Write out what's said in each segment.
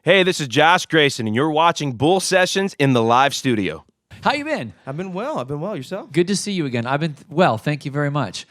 Hey, this is Josh Gracin, and you're watching Bull Sessions in the live studio. How you been? I've been well. Yourself? Good to see you again. I've been well, thank you very much.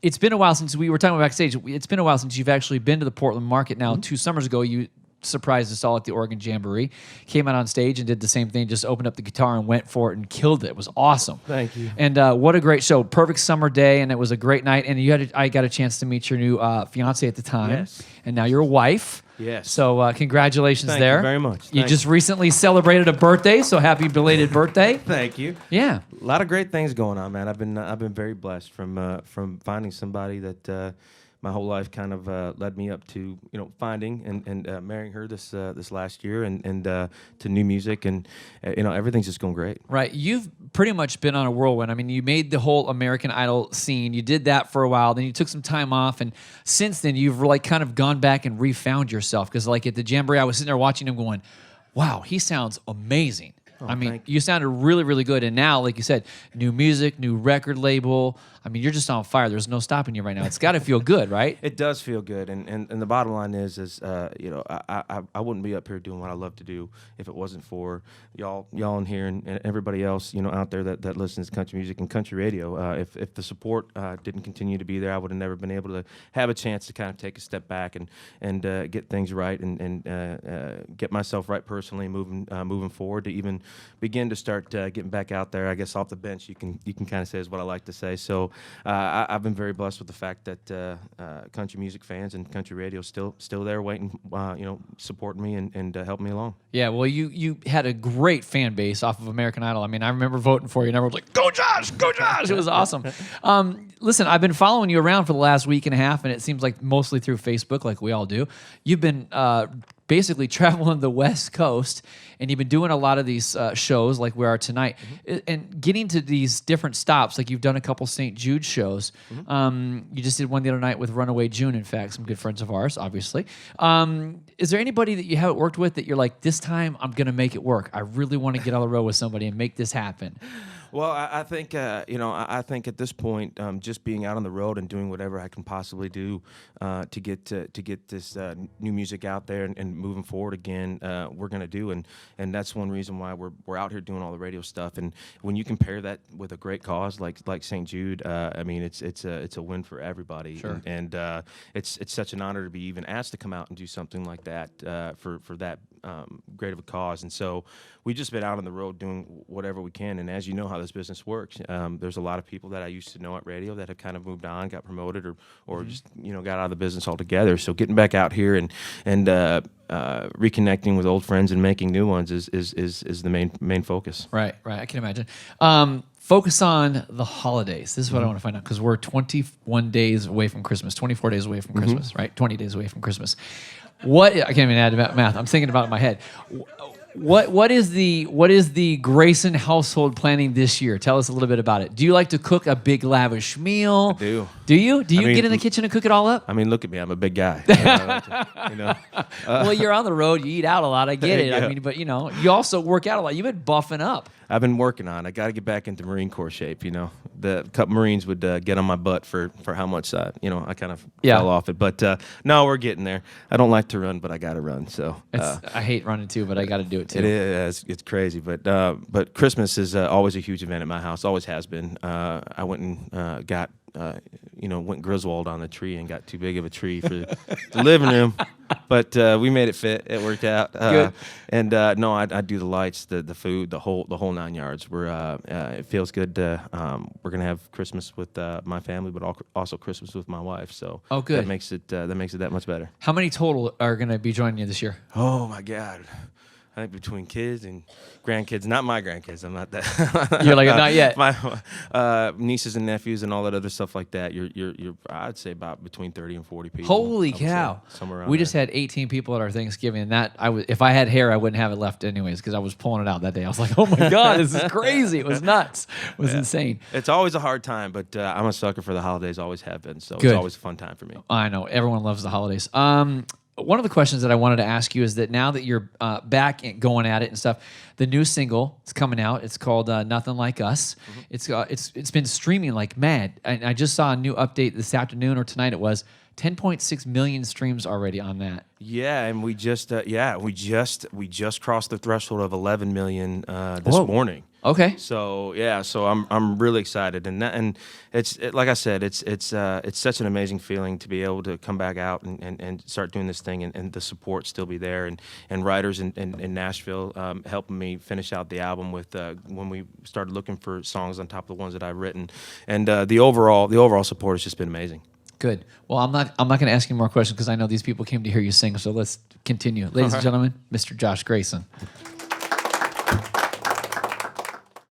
It's been a while since we were talking about backstage. It's been a while since you've actually been to the Portland market now. 2 summers ago, you surprised us all at the Oregon Jamboree. Came out on stage and did the same thing, just opened up the guitar and went for it and killed it. It was awesome. Thank you. And what a great show. Perfect summer day, and it was a great night. And I got a chance to meet your new fiance at the time. Yes. And now your wife. Yes. So congratulations Thank there. you very much. You Thank just recently celebrated a birthday, so happy belated birthday. Thank you. Yeah. A lot of great things going on, man. I've been very blessed from finding somebody that my whole life kind of led me up to, finding and marrying her this last year and to new music, and everything's just going great. Right. You've pretty much been on a whirlwind. I mean, you made the whole American Idol scene. You did that for a while. Then you took some time off. And since then, you've kind of gone back and refound yourself. Because at the Jamboree, I was sitting there watching him going, wow, he sounds amazing. I mean, you sounded really, really good. And now, like you said, new music, new record label. I mean, you're just on fire. There's no stopping you right now. It's got to feel good, right? It does feel good, and the bottom line is I wouldn't be up here doing what I love to do if it wasn't for y'all in here and everybody else out there that listens to country music and country radio. If the support didn't continue to be there, I would have never been able to have a chance to kind of take a step back and get things right and get myself right personally, moving forward to even begin to start getting back out there. I guess off the bench, you can kind of say is what I like to say. So. I've been very blessed with the fact that country music fans and country radio still there waiting, supporting me and helping me along. Yeah, well, you had a great fan base off of American Idol. I mean, I remember voting for you, and everyone was like, "Go Josh, go Josh!" It was awesome. Listen, I've been following you around for the last week and a half, and it seems like mostly through Facebook, like we all do. You've been basically traveling the West Coast, and you've been doing a lot of these shows like we are tonight, and getting to these different stops. Like you've done a couple St. Jude shows. You just did one the other night with Runaway June, in fact, some good friends of ours, obviously. Is there anybody that you haven't worked with that you're like, this time I'm going to make it work? I really want to get on the road with somebody and make this happen. Well, I think I think at this point, just being out on the road and doing whatever I can possibly do to get this new music out there and moving forward again, we're gonna do, and that's one reason why we're out here doing all the radio stuff. And when you compare that with a great cause like St. Jude, I mean it's a win for everybody. Sure. And it's such an honor to be even asked to come out and do something like that for that great of a cause. And so we've just been out on the road doing whatever we can. And as you know how this business works, there's a lot of people that I used to know at radio that have kind of moved on, got promoted, or just got out of the business altogether. So getting back out here and reconnecting with old friends and making new ones is the main focus. Right. I can imagine. Focus on the holidays. This is what I want to find out, because we're 21 days away from Christmas, 24 days away from Christmas, right? 20 days away from Christmas. I can't even add math. I'm thinking about it in my head. What is the Gracin household planning this year? Tell us a little bit about it. Do you like to cook a big lavish meal? I do. Do you? Do you get in the kitchen and cook it all up? I mean, look at me. I'm a big guy. Well, you're on the road. You eat out a lot. I get it. Yeah. I mean, but you also work out a lot. You've been buffing up. I've been working on. I got to get back into Marine Corps shape. The couple Marines would get on my butt for how much I kind of fell off it. But no, we're getting there. I don't like to run, but I got to run. So I hate running too, but I got to do it too. It is. It's crazy. But Christmas is always a huge event at my house. Always has been. I went and got went Griswold on the tree and got too big of a tree for the living room. But we made it fit. It worked out. Good. And no, I do the lights, the food, the whole 9 yards. It feels good. We're gonna have Christmas with my family, but also Christmas with my wife. So good. That makes it that much better. How many total are gonna be joining you this year? Oh my God. I think between kids and grandkids, not my grandkids. I'm not that. You're like, not yet. My nieces and nephews and all that other stuff like that. You're I'd say about between 30 and 40 people. Holy cow! Somewhere around We just had 18 people at our Thanksgiving, and that if I had hair, I wouldn't have it left anyways, because I was pulling it out that day. I was like, oh my God, this is crazy. It was nuts. It was insane. It's always a hard time, but I'm a sucker for the holidays. Always have been. So Good. It's always a fun time for me. I know everyone loves the holidays. One of the questions that I wanted to ask you is that now that you're back and going at it and stuff, the new single is coming out. It's called "Nothing Like Us." Mm-hmm. It's been streaming like mad. And I just saw a new update this afternoon or tonight. It was 10.6 million streams already on that. Yeah, and we just crossed the threshold of 11 million this morning. Okay. So yeah, so I'm really excited, and like I said, it's such an amazing feeling to be able to come back out and start doing this thing, and the support still be there, and writers in Nashville helping me finish out the album with when we started looking for songs on top of the ones that I've written, and the overall support has just been amazing. Good. Well, I'm not going to ask you more questions because I know these people came to hear you sing. So let's continue, ladies and gentlemen, Mr. Josh Gracin.